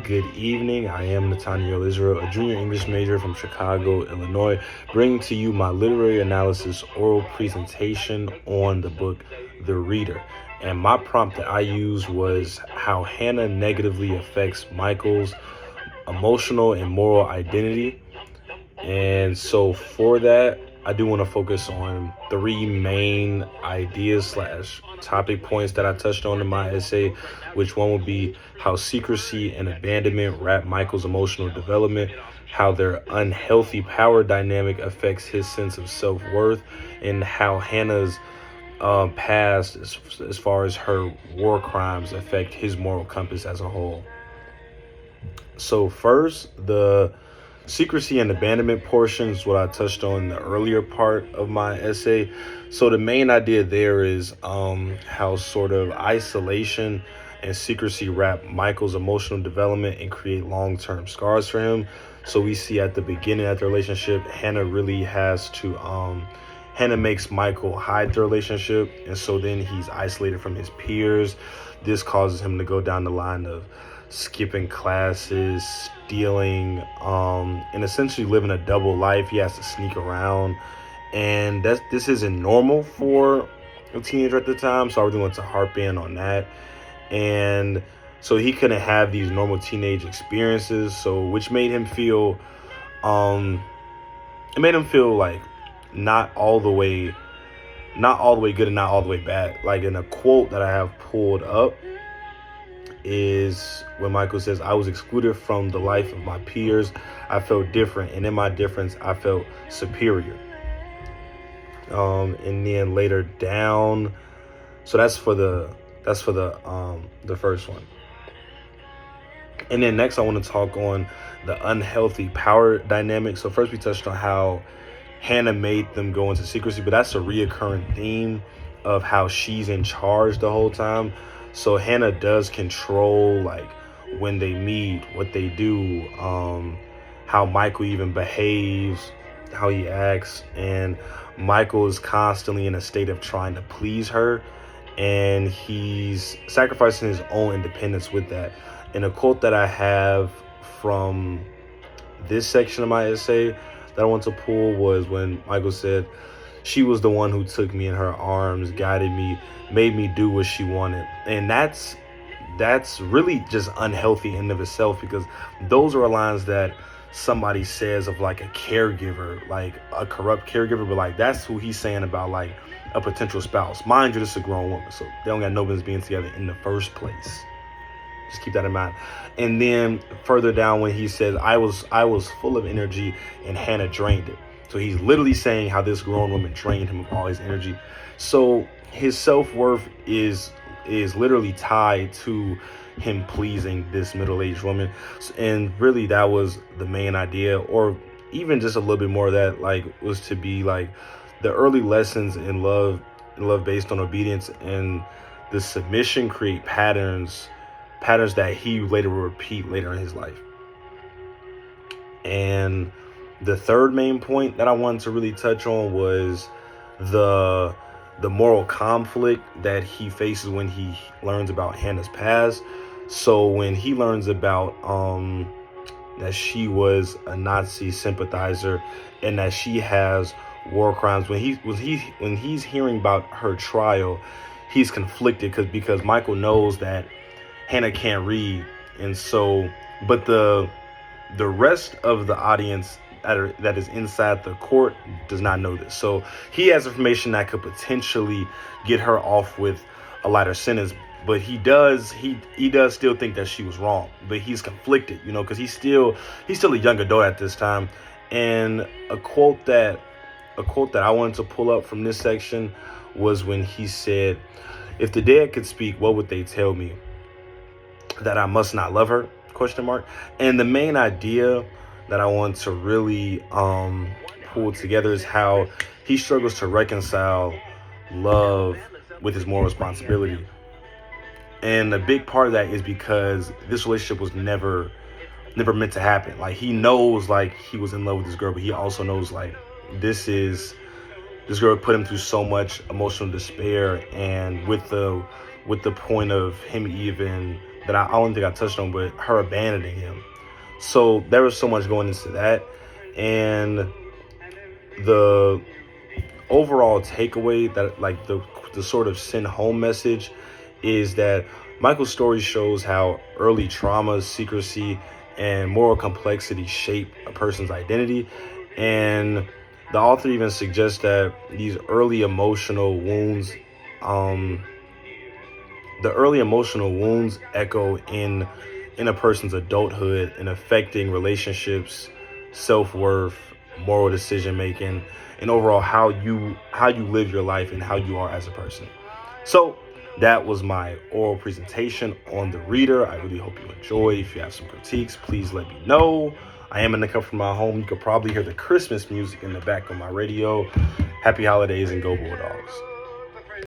Good evening. I am Nathaniel Israel, a junior English major from Chicago, Illinois, bringing to you my literary analysis oral presentation on the book The Reader. And my prompt that I used was how Hannah negatively affects Michael's emotional and moral identity. And so for that, I do want to focus on three main ideas slash topic points that I touched on in my essay, which one would be how secrecy and abandonment wrap Michael's emotional development, how their unhealthy power dynamic affects his sense of self-worth, and how Hannah's past, as far as her war crimes, affect his moral compass as a whole. So first, the secrecy and abandonment portion is what I touched on in the earlier part of my essay. So the main idea there is how sort of isolation and secrecy wrap Michael's emotional development and create long-term scars for him. So we see at the beginning of the relationship, Hannah makes Michael hide the relationship, and so then he's isolated from his peers. This causes him to go down the line of skipping classes, stealing, and essentially living a double life. He has to sneak around, and this isn't normal for a teenager at the time. So I really want to harp in on that, and so he couldn't have these normal teenage experiences. So which made him feel, it made him feel like not all the way, not all the way good and not all the way bad. Like in a quote that I have pulled up is when Michael says, "I was excluded from the life of my peers. I felt different, and in my difference, I felt superior." And then later down, so that's for the first one. And then next, I want to talk on the unhealthy power dynamic. So first, we touched on how Hannah made them go into secrecy, but that's a reoccurring theme of how she's in charge the whole time. So Hannah does control, like, when they meet, what they do, how Michael even behaves, how he acts, and Michael is constantly in a state of trying to please her, and he's sacrificing his own independence with that. And a quote that I have from this section of my essay that I want to pull was when Michael said, "She was the one who took me in her arms, guided me, made me do what she wanted." And that's really just unhealthy in and of itself, because those are lines that somebody says of like a caregiver, like a corrupt caregiver, but like that's who he's saying about like a potential spouse. Mind you, this is a grown woman, so they don't got no business being together in the first place. Just keep that in mind. And then further down, when he says, I was full of energy and Hannah drained it. So he's literally saying how this grown woman drained him of all his energy. So his self-worth is literally tied to him pleasing this middle-aged woman. And really that was the main idea, or even just a little bit more of that, like, was to be like the early lessons in love based on obedience, and the submission create patterns that he later will repeat later in his life. And the third main point that I wanted to really touch on was the moral conflict that he faces when he learns about Hannah's past. So when he learns about that she was a Nazi sympathizer and that she has war crimes, when he's hearing about her trial, he's conflicted because Michael knows that Hannah can't read, and so, but the rest of the audience that is inside the court does not know this. So he has information that could potentially get her off with a lighter sentence, but he does still think that she was wrong. But he's conflicted, because he's still a young adult at this time. And a quote that I wanted to pull up from this section was when he said, "If the dead could speak, what would they tell me? That I must not love her?" ? And the main idea that I want to really pull together is how he struggles to reconcile love with his moral responsibility. And a big part of that is because this relationship was never meant to happen. Like, he knows, like, he was in love with this girl, but he also knows, like, this girl put him through so much emotional despair, and with the point of him even that I don't think I touched on, but her abandoning him. So there was so much going into that, and the overall takeaway, that like the sort of send home message, is that Michael's story shows how early traumas, secrecy, and moral complexity shape a person's identity. And the author even suggests that these early emotional wounds, the early emotional wounds echo in a person's adulthood and affecting relationships, self-worth, moral decision making, and overall how you live your life and how you are as a person. So that was my oral presentation on The Reader. I really hope you enjoy. If you have some critiques, please let me know. I am in the comfort of my home. You could probably hear the Christmas music in the back of my radio. Happy holidays and go Bulldogs.